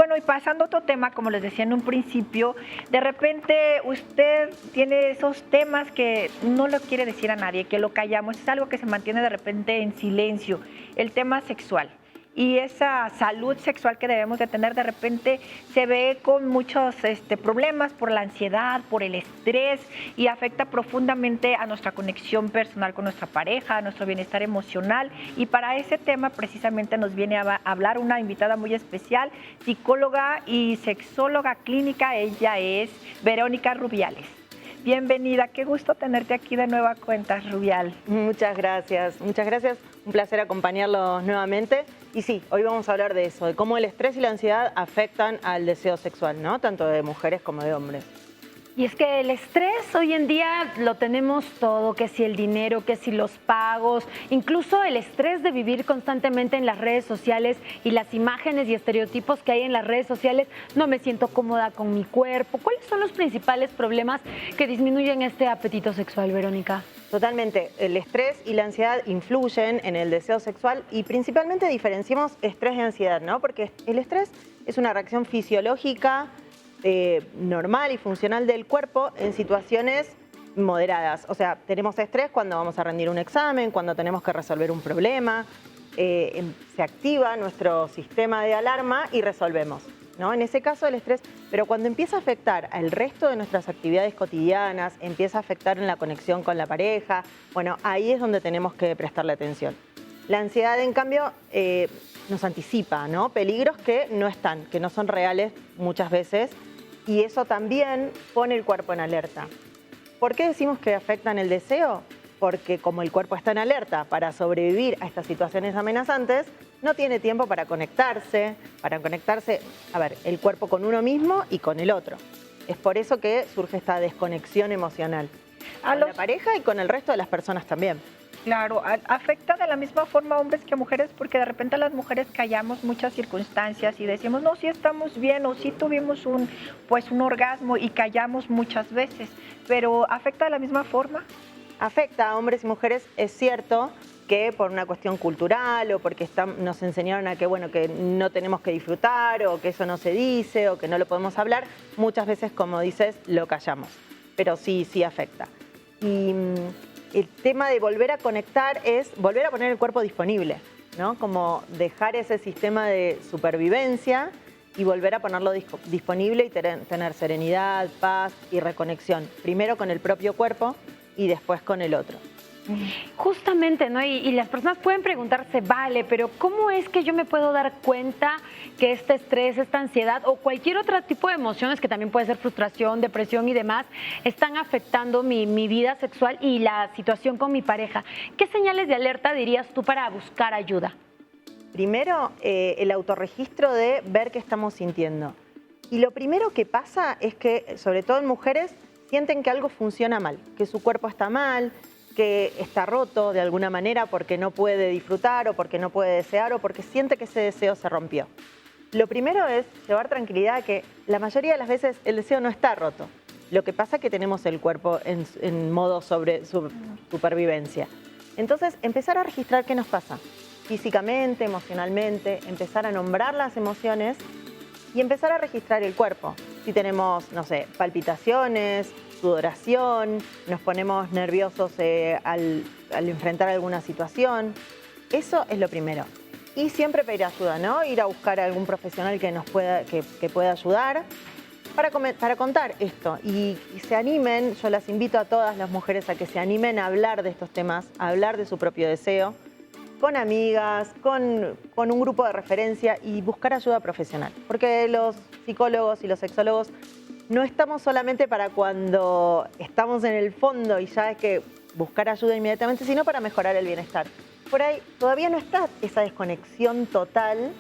bueno, y pasando a otro tema, como les decía en un principio, de repente usted tiene esos temas que no lo quiere decir a nadie, que lo callamos, es algo que se mantiene de repente en silencio, el tema sexual. Y esa salud sexual que debemos de tener de repente se ve con muchos problemas por la ansiedad, por el estrés y afecta profundamente a nuestra conexión personal con nuestra pareja, a nuestro bienestar emocional. Y para ese tema precisamente nos viene a hablar una invitada muy especial, psicóloga y sexóloga clínica. Ella es Verónica Rubiales. Bienvenida, qué gusto tenerte aquí de nueva cuenta, Rubial. Muchas gracias, un placer acompañarlos nuevamente. Y sí, hoy vamos a hablar de eso, de cómo el estrés y la ansiedad afectan al deseo sexual, ¿no? Tanto de mujeres como de hombres. Y es que el estrés hoy en día lo tenemos todo, que si el dinero, que si los pagos, incluso el estrés de vivir constantemente en las redes sociales y las imágenes y estereotipos que hay en las redes sociales. No me siento cómoda con mi cuerpo. ¿Cuáles son los principales problemas que disminuyen este apetito sexual, Verónica? Totalmente, el estrés y la ansiedad influyen en el deseo sexual y principalmente diferenciamos estrés y ansiedad, ¿no? Porque el estrés es una reacción fisiológica normal y funcional del cuerpo en situaciones moderadas. O sea, tenemos estrés cuando vamos a rendir un examen, cuando tenemos que resolver un problema, se activa nuestro sistema de alarma y resolvemos, ¿no? En ese caso el estrés, pero cuando empieza a afectar al resto de nuestras actividades cotidianas, empieza a afectar en la conexión con la pareja, bueno, ahí es donde tenemos que prestarle atención. La ansiedad, en cambio, nos anticipa, ¿no? Peligros que no están, que no son reales muchas veces, y eso también pone el cuerpo en alerta. ¿Por qué decimos que afectan el deseo? Porque como el cuerpo está en alerta para sobrevivir a estas situaciones amenazantes, no tiene tiempo para conectarse, a ver, el cuerpo con uno mismo y con el otro. Es por eso que surge esta desconexión emocional con la pareja y con el resto de las personas también. Claro, afecta de la misma forma a hombres que a mujeres, porque de repente las callamos muchas circunstancias y decimos, no, sí estamos bien o sí tuvimos un orgasmo y callamos muchas veces, pero ¿afecta de la misma forma? Afecta a hombres y mujeres, es cierto que por una cuestión cultural o porque nos enseñaron a que, bueno, que no tenemos que disfrutar o que eso no se dice o que no lo podemos hablar, muchas veces, como dices, lo callamos, pero sí afecta. Y el tema de volver a conectar es volver a poner el cuerpo disponible, ¿no? Como dejar ese sistema de supervivencia y volver a ponerlo disponible y tener serenidad, paz y reconexión. Primero con el propio cuerpo y después con el otro. Justamente, ¿no? Y las personas pueden preguntarse, vale, pero ¿cómo es que yo me puedo dar cuenta que este estrés, esta ansiedad o cualquier otro tipo de emociones, que también puede ser frustración, depresión y demás, están afectando mi vida sexual y la situación con mi pareja? ¿Qué señales de alerta dirías tú para buscar ayuda? Primero, el autorregistro de ver qué estamos sintiendo. Y lo primero que pasa es que, sobre todo en mujeres, sienten que algo funciona mal, que su cuerpo está mal, que está roto de alguna manera porque no puede disfrutar o porque no puede desear o porque siente que ese deseo se rompió. Lo primero es llevar tranquilidad a que la mayoría de las veces el deseo no está roto. Lo que pasa es que tenemos el cuerpo en modo supervivencia. Entonces, empezar a registrar qué nos pasa físicamente, emocionalmente, empezar a nombrar las emociones y empezar a registrar el cuerpo. Si tenemos, no sé, palpitaciones, sudoración, nos ponemos nerviosos al enfrentar alguna situación. Eso es lo primero. Y siempre pedir ayuda, ¿no? Ir a buscar a algún profesional que nos pueda ayudar para contar esto. Y se animen, yo las invito a todas las mujeres a que se animen a hablar de estos temas, a hablar de su propio deseo, con amigas, con un grupo de referencia y buscar ayuda profesional. Porque los psicólogos y los sexólogos no estamos solamente para cuando estamos en el fondo y ya es que buscar ayuda inmediatamente, sino para mejorar el bienestar. Por ahí todavía no está esa desconexión total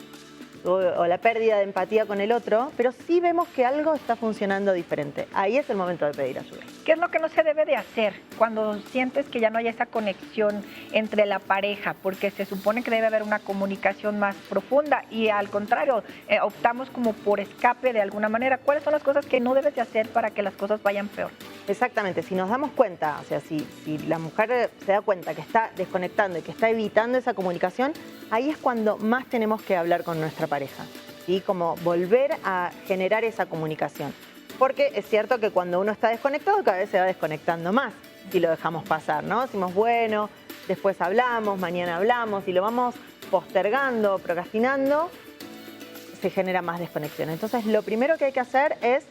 o la pérdida de empatía con el otro, pero sí vemos que algo está funcionando diferente. Ahí es el momento de pedir ayuda. ¿Qué es lo que no se debe de hacer cuando sientes que ya no hay esa conexión entre la pareja? Porque se supone que debe haber una comunicación más profunda y al contrario, optamos como por escape de alguna manera. ¿Cuáles son las cosas que no debes de hacer para que las cosas vayan peor? Exactamente, si nos damos cuenta, o sea, si la mujer se da cuenta que está desconectando y que está evitando esa comunicación, ahí es cuando más tenemos que hablar con nuestra pareja. ¿sí? Como volver a generar esa comunicación. Porque es cierto que cuando uno está desconectado, cada vez se va desconectando más si lo dejamos pasar, ¿no? Decimos, bueno, después hablamos, mañana hablamos, y lo vamos postergando, procrastinando, se genera más desconexión. Entonces, lo primero que hay que hacer es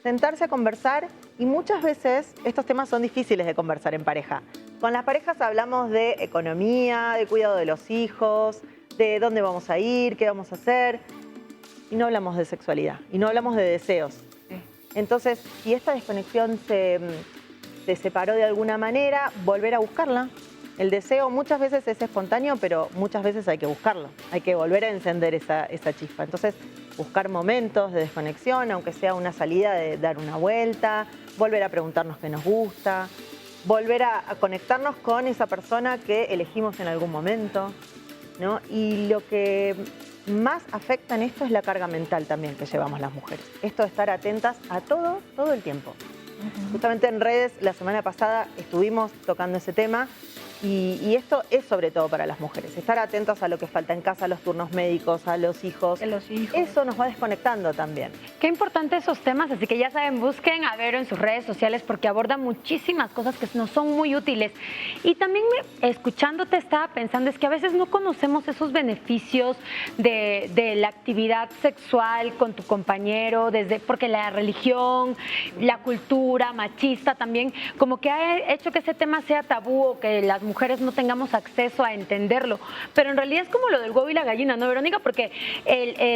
sentarse a conversar, y muchas veces estos temas son difíciles de conversar en pareja. Con las parejas hablamos de economía, de cuidado de los hijos, de dónde vamos a ir, qué vamos a hacer, y no hablamos de sexualidad, y no hablamos de deseos. Sí. Entonces, si esta desconexión se separó de alguna manera, volver a buscarla. El deseo muchas veces es espontáneo, pero muchas veces hay que buscarlo. Hay que volver a encender esa chispa. Entonces, buscar momentos de desconexión, aunque sea una salida de dar una vuelta, volver a preguntarnos qué nos gusta, volver a conectarnos con esa persona que elegimos en algún momento, ¿no? Y lo que más afecta en esto es la carga mental también que llevamos las mujeres. Esto de estar atentas a todo el tiempo. Justamente en redes la semana pasada estuvimos tocando ese tema, y esto es sobre todo para las mujeres. Estar atentas a lo que falta en casa, a los turnos médicos, a los hijos. Eso nos va desconectando también. Qué importantes esos temas, así que ya saben, busquen a Vero en sus redes sociales porque aborda muchísimas cosas que nos son muy útiles. Y también escuchándote estaba pensando, es que a veces no conocemos esos beneficios de la actividad sexual con tu compañero, porque la religión, la cultura machista también, como que ha hecho que ese tema sea tabú, o que las mujeres no tengamos acceso a entenderlo. Pero en realidad es como lo del huevo y la gallina, ¿no, Verónica? Porque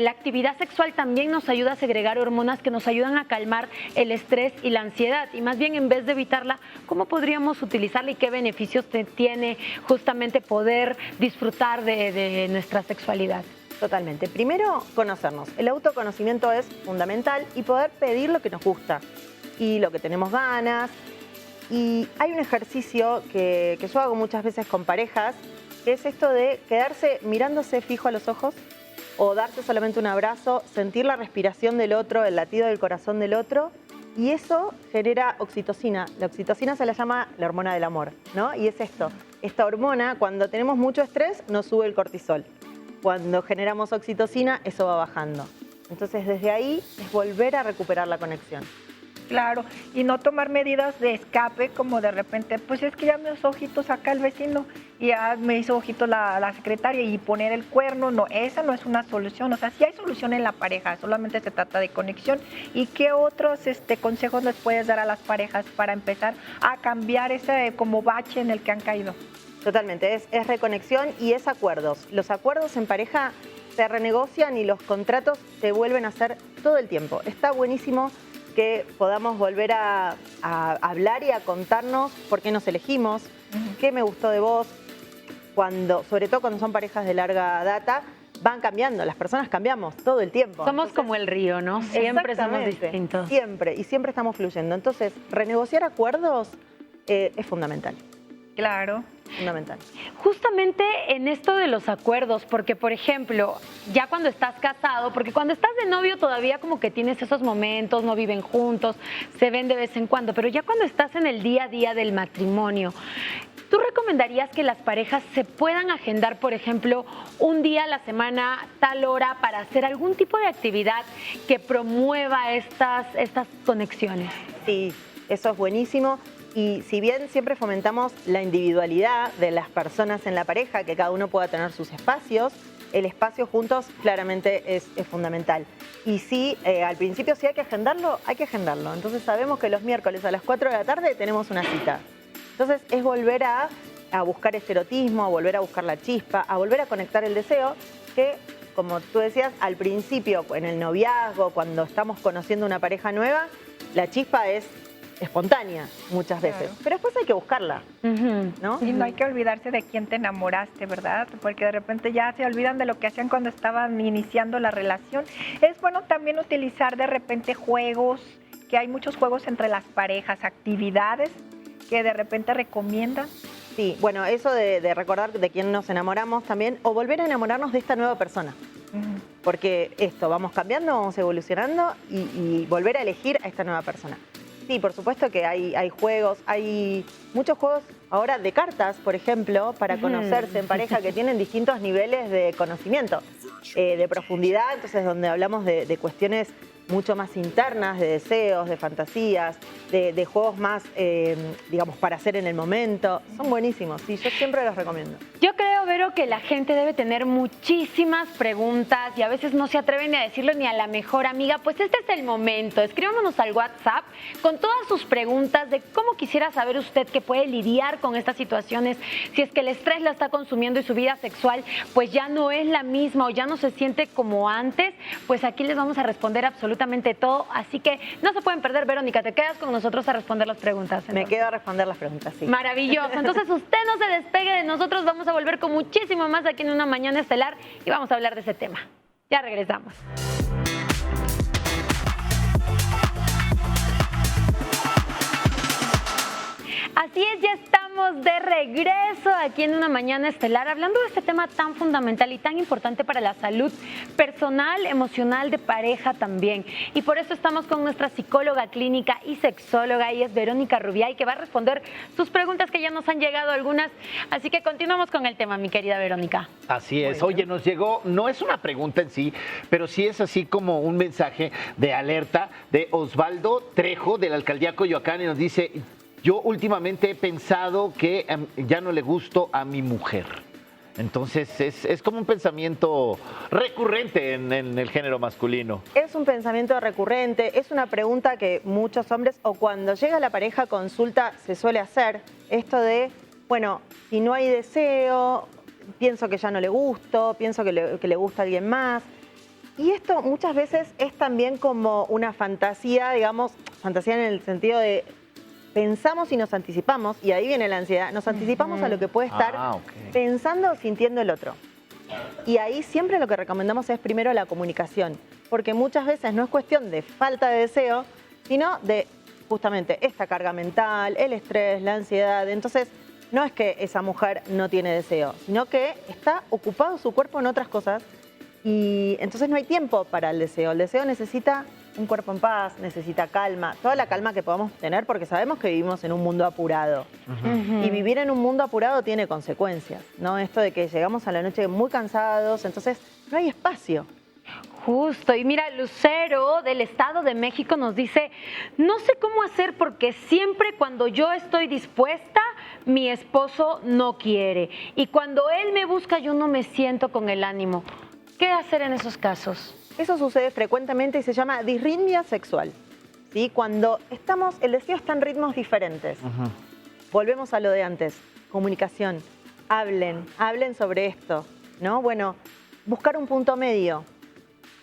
la actividad sexual también nos ayuda a segregar hormonas que nos ayudan a calmar el estrés y la ansiedad. Y más bien, en vez de evitarla, ¿cómo podríamos utilizarla y qué beneficios tiene justamente poder disfrutar de nuestra sexualidad? Totalmente. Primero, conocernos. El autoconocimiento es fundamental, y poder pedir lo que nos gusta y lo que tenemos ganas. Y hay un ejercicio que yo hago muchas veces con parejas, que es esto de quedarse mirándose fijo a los ojos, o darse solamente un abrazo, sentir la respiración del otro, el latido del corazón del otro, y eso genera oxitocina. La oxitocina se la llama la hormona del amor, ¿no? Y es esto. Esta hormona, cuando tenemos mucho estrés, nos sube el cortisol. Cuando generamos oxitocina, eso va bajando. Entonces, desde ahí es volver a recuperar la conexión. Claro, y no tomar medidas de escape, como de repente, pues es que ya me hizo ojitos acá el vecino, y ya me hizo ojitos la secretaria, y poner el cuerno. No, esa no es una solución. O sea, sí hay solución en la pareja, solamente se trata de conexión. ¿Y qué otros consejos les puedes dar a las parejas para empezar a cambiar ese como bache en el que han caído? Totalmente, es reconexión y es acuerdos. Los acuerdos en pareja se renegocian, y los contratos se vuelven a hacer todo el tiempo. Está buenísimo que podamos volver a hablar y a contarnos por qué nos elegimos, qué me gustó de vos. Sobre todo cuando son parejas de larga data, van cambiando, las personas cambiamos todo el tiempo. Somos como el río, ¿no? Siempre somos distintos. Siempre, y siempre estamos fluyendo. Entonces, renegociar acuerdos es fundamental. Claro. Fundamental. Justamente en esto de los acuerdos, porque por ejemplo, ya cuando estás casado, porque cuando estás de novio todavía como que tienes esos momentos, no viven juntos, se ven de vez en cuando, pero ya cuando estás en el día a día del matrimonio, ¿tú recomendarías que las parejas se puedan agendar, por ejemplo, un día a la semana, tal hora, para hacer algún tipo de actividad que promueva estas conexiones? Sí, eso es buenísimo. Y si bien siempre fomentamos la individualidad de las personas en la pareja, que cada uno pueda tener sus espacios, el espacio juntos claramente es fundamental. Y sí, al principio sí hay que agendarlo, hay que agendarlo. Entonces sabemos que los miércoles a las 4 de la tarde tenemos una cita. Entonces es volver a buscar este erotismo, a volver a buscar la chispa, a volver a conectar el deseo, que como tú decías, al principio, en el noviazgo, cuando estamos conociendo una pareja nueva, la chispa es espontánea muchas veces, claro, pero después hay que buscarla, ¿no? Y no hay que olvidarse de quién te enamoraste, ¿verdad? Porque de repente ya se olvidan de lo que hacían cuando estaban iniciando la relación. Es bueno también utilizar de repente juegos, que hay muchos juegos entre las parejas, actividades que de repente recomiendan. Sí, bueno, eso de recordar de quién nos enamoramos también, o volver a enamorarnos de esta nueva persona. Porque vamos cambiando, vamos evolucionando, y volver a elegir a esta nueva persona. Sí, por supuesto que hay juegos, hay muchos juegos ahora de cartas, por ejemplo, para conocerse en pareja que tienen distintos niveles de conocimiento, de profundidad, entonces donde hablamos de cuestiones mucho más internas, de deseos, de fantasías, de juegos más, digamos, para hacer en el momento. Son buenísimos, sí, yo siempre los recomiendo. Yo creo, Vero, que la gente debe tener muchísimas preguntas y a veces no se atreven ni a decirlo ni a la mejor amiga. Pues este es el momento. Escríbanos al WhatsApp con todas sus preguntas de cómo quisiera saber usted que puede lidiar con estas situaciones. Si es que el estrés la está consumiendo y su vida sexual pues ya no es la misma o ya no se siente como antes, pues aquí les vamos a responder absolutamente todo. Así que no se pueden perder. Verónica, te quedas con nosotros a responder las preguntas. Me quedo a responder las preguntas, sí. Maravilloso. Entonces usted no se despegue de nosotros. Vamos a volver con muchísimo más aquí en Una Mañana Estelar y vamos a hablar de ese tema. Ya regresamos. Así es, ya estamos de regreso aquí en Una Mañana Estelar hablando de este tema tan fundamental y tan importante para la salud personal, emocional, de pareja también. Y por eso estamos con nuestra psicóloga clínica y sexóloga, y es Verónica Rubiay, que va a responder sus preguntas que ya nos han llegado algunas. Así que continuamos con el tema, mi querida Verónica. Así es. Oye, nos llegó, no es una pregunta en sí, pero sí es así como un mensaje de alerta de Osvaldo Trejo, de la Alcaldía Coyoacán, y nos dice: yo últimamente he pensado que ya no le gusto a mi mujer. Entonces es como un pensamiento recurrente en el género masculino. Es un pensamiento recurrente, es una pregunta que muchos hombres, o cuando llega la pareja a consulta, se suele hacer. Esto de, bueno, si no hay deseo, pienso que ya no le gusto, pienso que le gusta a alguien más. Y esto muchas veces es también como una fantasía, digamos, fantasía en el sentido de pensamos y nos anticipamos, y ahí viene la ansiedad, nos anticipamos a lo que puede estar pensando o sintiendo el otro. Y ahí siempre lo que recomendamos es primero la comunicación, porque muchas veces no es cuestión de falta de deseo, sino de justamente esta carga mental, el estrés, la ansiedad. Entonces, no es que esa mujer no tiene deseo, sino que está ocupado su cuerpo en otras cosas y entonces no hay tiempo para el deseo. El deseo necesita un cuerpo en paz, necesita calma, toda la calma que podamos tener, porque sabemos que vivimos en un mundo apurado. Y vivir en un mundo apurado tiene consecuencias, ¿no? Esto de que llegamos a la noche muy cansados, entonces no hay espacio. Justo, y mira, Lucero del Estado de México nos dice: no sé cómo hacer porque siempre cuando yo estoy dispuesta, mi esposo no quiere. Y cuando él me busca, yo no me siento con el ánimo. ¿Qué hacer en esos casos? Eso sucede frecuentemente y se llama disritmia sexual, ¿sí? Cuando el deseo está en ritmos diferentes. Volvemos a lo de antes, comunicación, hablen sobre esto, ¿no? Bueno, buscar un punto medio.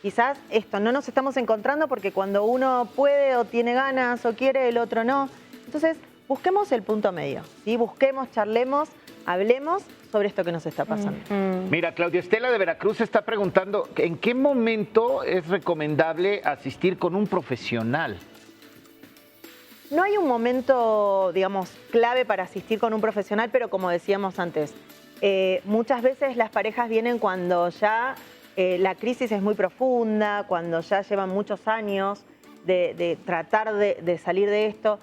Quizás esto, no nos estamos encontrando porque cuando uno puede o tiene ganas o quiere, el otro no. Entonces, busquemos el punto medio, ¿sí? Busquemos, charlemos, hablemos sobre esto que nos está pasando. Mira, Claudia Estela de Veracruz está preguntando: ¿en qué momento es recomendable asistir con un profesional? No hay un momento, digamos, clave para asistir con un profesional, pero como decíamos antes, muchas veces las parejas vienen cuando ya la crisis es muy profunda, cuando ya llevan muchos años de tratar de salir de esto.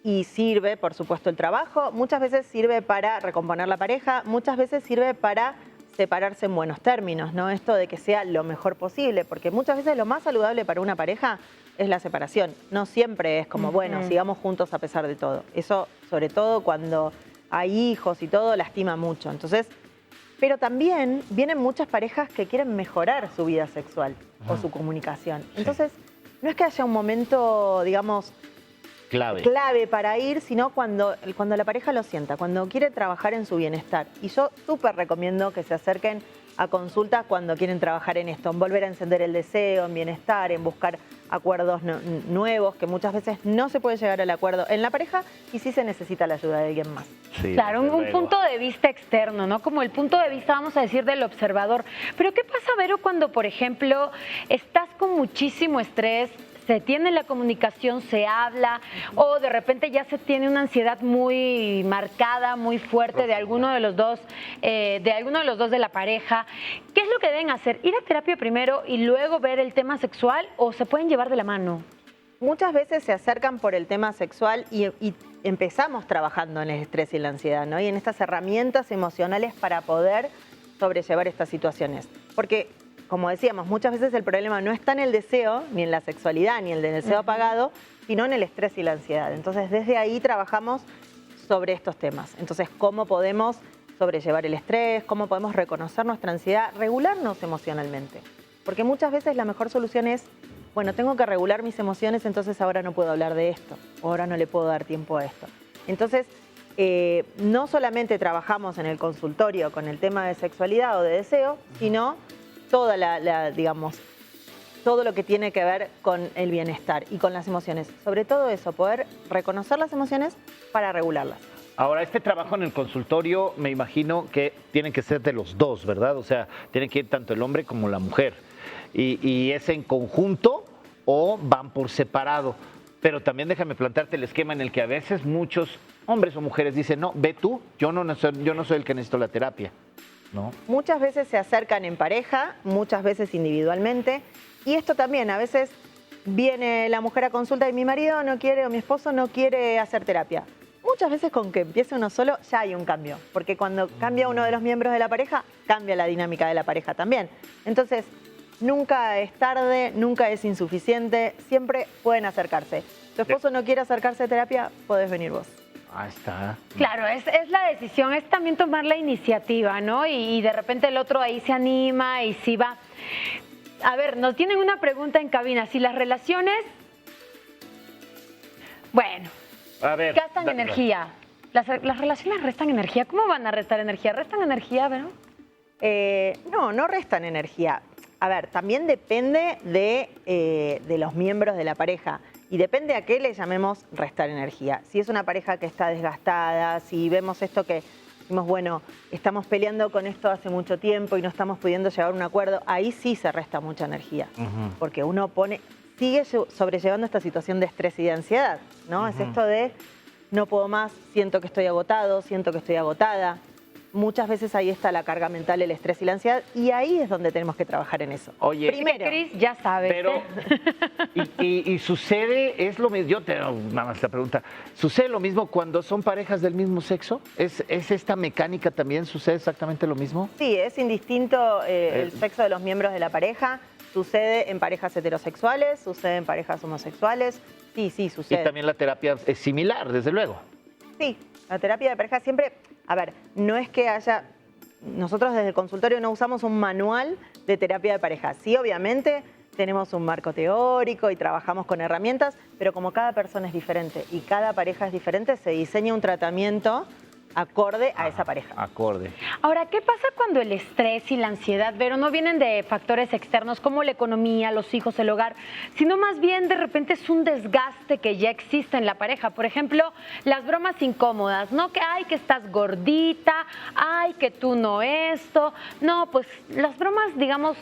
Y sirve, por supuesto, el trabajo. Muchas veces sirve para recomponer la pareja, muchas veces sirve para separarse en buenos términos, ¿no? Esto de que sea lo mejor posible, porque muchas veces lo más saludable para una pareja es la separación. No siempre es como, bueno, sigamos juntos a pesar de todo. Eso, sobre todo cuando hay hijos y todo, lastima mucho. Entonces, pero también vienen muchas parejas que quieren mejorar su vida sexual o su comunicación. Entonces, no es que haya un momento, digamos, clave para ir, sino cuando la pareja lo sienta, cuando quiere trabajar en su bienestar. Y yo súper recomiendo que se acerquen a consultas cuando quieren trabajar en esto, en volver a encender el deseo, en bienestar, en buscar acuerdos nuevos, que muchas veces no se puede llegar al acuerdo en la pareja y sí se necesita la ayuda de alguien más. Sí, claro, un punto de vista externo, ¿no? Como el punto de vista, vamos a decir, del observador. Pero ¿qué pasa, Vero, cuando, por ejemplo, estás con muchísimo estrés, se tiene la comunicación, se habla, o de repente ya se tiene una ansiedad muy marcada, muy fuerte de alguno de los dos, de la pareja? ¿Qué es lo que deben hacer? ¿Ir a terapia primero y luego ver el tema sexual, o se pueden llevar de la mano? Muchas veces se acercan por el tema sexual y empezamos trabajando en el estrés y la ansiedad, ¿no? Y en estas herramientas emocionales para poder sobrellevar estas situaciones. Porque, como decíamos, muchas veces el problema no está en el deseo, ni en la sexualidad, ni en el deseo apagado, sino en el estrés y la ansiedad. Entonces, desde ahí trabajamos sobre estos temas. Entonces, ¿cómo podemos sobrellevar el estrés? ¿Cómo podemos reconocer nuestra ansiedad? Regularnos emocionalmente. Porque muchas veces la mejor solución es, bueno, tengo que regular mis emociones, entonces ahora no puedo hablar de esto, o ahora no le puedo dar tiempo a esto. Entonces, no solamente trabajamos en el consultorio con el tema de sexualidad o de deseo, sino toda digamos, todo lo que tiene que ver con el bienestar y con las emociones. Sobre todo eso, poder reconocer las emociones para regularlas. Ahora, este trabajo en el consultorio me imagino que tiene que ser de los dos, ¿verdad? O sea, tiene que ir tanto el hombre como la mujer. ¿Y es en conjunto o van por separado? Pero también déjame plantearte el esquema en el que a veces muchos hombres o mujeres dicen, no, ve tú, yo no soy el que necesito la terapia, ¿no? Muchas veces se acercan en pareja, muchas veces individualmente. Y esto también, a veces viene la mujer a consulta y mi marido no quiere o mi esposo no quiere hacer terapia. Muchas veces con que empiece uno solo ya hay un cambio, porque cuando cambia uno de los miembros de la pareja, cambia la dinámica de la pareja también. Entonces, nunca es tarde, nunca es insuficiente, siempre pueden acercarse. Tu esposo no quiere acercarse a terapia, podés venir vos. Ahí está. Claro, es la decisión, es también tomar la iniciativa, ¿no? Y de repente el otro ahí se anima y sí va. A ver, nos tienen una pregunta en cabina. Si las relaciones, bueno, A ver, gastan energía. Las relaciones restan energía. ¿Cómo van a restar energía? ¿Restan energía, verdad? No restan energía. A ver, también depende de los miembros de la pareja y depende a qué le llamemos restar energía. Si es una pareja que está desgastada, si vemos esto que decimos, bueno, estamos peleando con esto hace mucho tiempo y no estamos pudiendo llegar a un acuerdo, ahí sí se resta mucha energía, porque uno sigue sobrellevando esta situación de estrés y de ansiedad, ¿no? Es esto de no puedo más, siento que estoy agotado, siento que estoy agotada. Muchas veces ahí está la carga mental, el estrés y la ansiedad, y ahí es donde tenemos que trabajar en eso. Oye, primero, Cris, ya sabes. pero y sucede, es lo mismo, yo te hago nada más la pregunta, ¿sucede lo mismo cuando son parejas del mismo sexo? ¿Es esta mecánica también sucede exactamente lo mismo? sí, es indistinto el sexo de los miembros de la pareja. Sucede en parejas heterosexuales, sucede en parejas homosexuales. Sí, sucede. Y también la terapia es similar, desde luego. Sí, la terapia de pareja siempre, a ver, no es que nosotros desde el consultorio no usamos un manual de terapia de pareja. Sí, obviamente tenemos un marco teórico y trabajamos con herramientas, pero como cada persona es diferente y cada pareja es diferente, se diseña un tratamiento acorde a esa pareja. Acorde. Ahora, ¿qué pasa cuando el estrés y la ansiedad, Vero, no vienen de factores externos como la economía, los hijos, el hogar, sino más bien de repente es un desgaste que ya existe en la pareja? Por ejemplo, las bromas incómodas, ¿no? Que, ay, que estás gordita, ay, que tú no esto. No, pues las bromas, digamos,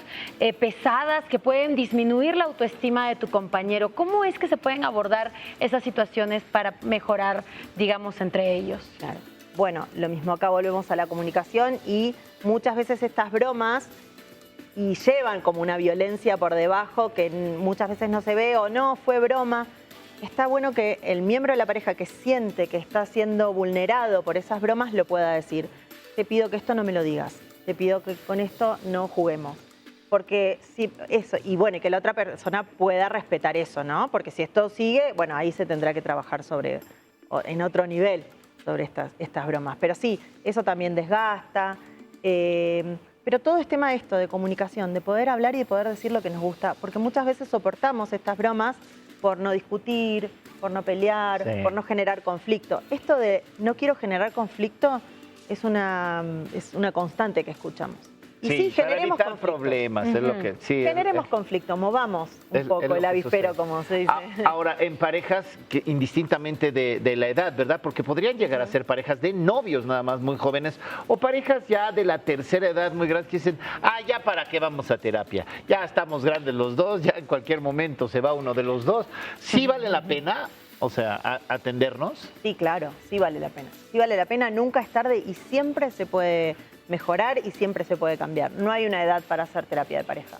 pesadas que pueden disminuir la autoestima de tu compañero. ¿Cómo es que se pueden abordar esas situaciones para mejorar, digamos, entre ellos? Claro. Bueno, lo mismo acá volvemos a la comunicación y muchas veces estas bromas y llevan como una violencia por debajo que muchas veces no se ve o no, fue broma. Está bueno que el miembro de la pareja que siente que está siendo vulnerado por esas bromas lo pueda decir. Te pido que esto no me lo digas, te pido que con esto no juguemos. Porque si eso, y bueno, que la otra persona pueda respetar eso, ¿no? Porque si esto sigue, bueno, ahí se tendrá que trabajar en otro nivel sobre estas bromas. Pero sí, eso también desgasta. Pero todo es tema de esto, de comunicación, de poder hablar y de poder decir lo que nos gusta. Porque muchas veces soportamos estas bromas por no discutir, por no pelear, Sí. por no generar conflicto. Esto de no quiero generar conflicto es una constante que escuchamos. Y sí, para generemos evitar conflicto. problemas, es lo que... Sí, Generemos conflicto, movamos un es poco lo el que avispero, sucede. como se dice. Ahora, en parejas que indistintamente de la edad, ¿verdad? Porque podrían llegar a ser parejas de novios nada más muy jóvenes o parejas ya de la tercera edad muy grandes que dicen, ya para qué vamos a terapia, ya estamos grandes los dos, ya en cualquier momento se va uno de los dos. ¿Sí vale la pena, o sea, atendernos? Sí, claro, sí vale la pena. Sí vale la pena, nunca es tarde y siempre se puede mejorar y siempre se puede cambiar. No hay una edad para hacer terapia de pareja.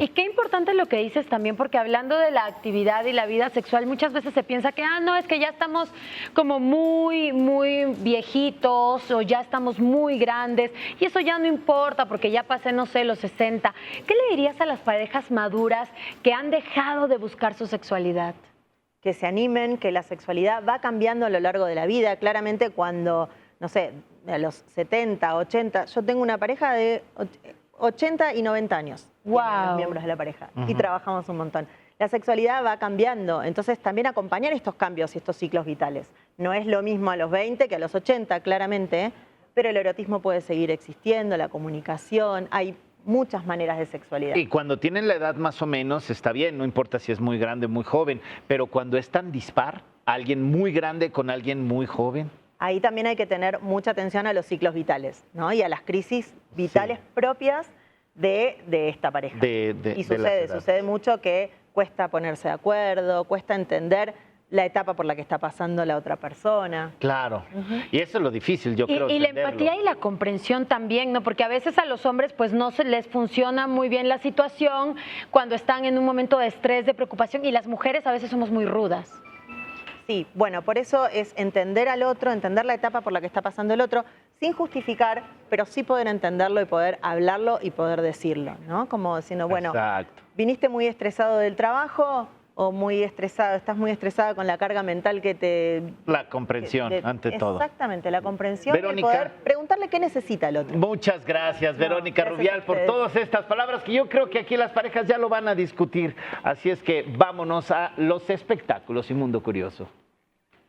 Y qué importante lo que dices también, porque hablando de la actividad y la vida sexual, muchas veces se piensa que, no, es que ya estamos como muy, muy viejitos o ya estamos muy grandes y eso ya no importa porque ya pasé, no sé, los 60. ¿Qué le dirías a las parejas maduras que han dejado de buscar su sexualidad? Que se animen, que la sexualidad va cambiando a lo largo de la vida. Claramente cuando, no sé, a los 70, 80, yo tengo una pareja de 80 y 90 años. Wow. Los miembros de la pareja. Y trabajamos un montón. La sexualidad va cambiando, entonces también acompañar estos cambios y estos ciclos vitales. No es lo mismo a los 20 que a los 80, claramente, pero el erotismo puede seguir existiendo, la comunicación, hay muchas maneras de sexualidad. Y cuando tienen la edad más o menos está bien, no importa si es muy grande o muy joven, pero cuando es tan dispar, alguien muy grande con alguien muy joven. Ahí también hay que tener mucha atención a los ciclos vitales, ¿no? Y a las crisis vitales propias de esta pareja. Y sucede mucho que cuesta ponerse de acuerdo, cuesta entender la etapa por la que está pasando la otra persona. Claro. Y eso es lo difícil, yo creo. Y la empatía y la comprensión también, ¿no? Porque a veces a los hombres pues no se les funciona muy bien la situación cuando están en un momento de estrés, de preocupación, y las mujeres a veces somos muy rudas. Sí, bueno, por eso es entender al otro, entender la etapa por la que está pasando el otro, sin justificar, pero sí poder entenderlo y poder hablarlo y poder decirlo, ¿no? Como diciendo, bueno, exacto, viniste muy estresado del trabajo o muy estresado, estás muy estresada con la carga mental que te... La comprensión, ante todo. Exactamente, la comprensión Verónica, y poder preguntarle qué necesita el otro. Muchas gracias, Verónica gracias Rubial, por todas estas palabras que yo creo que aquí las parejas ya lo van a discutir. Así es que vámonos a los espectáculos y Mundo Curioso.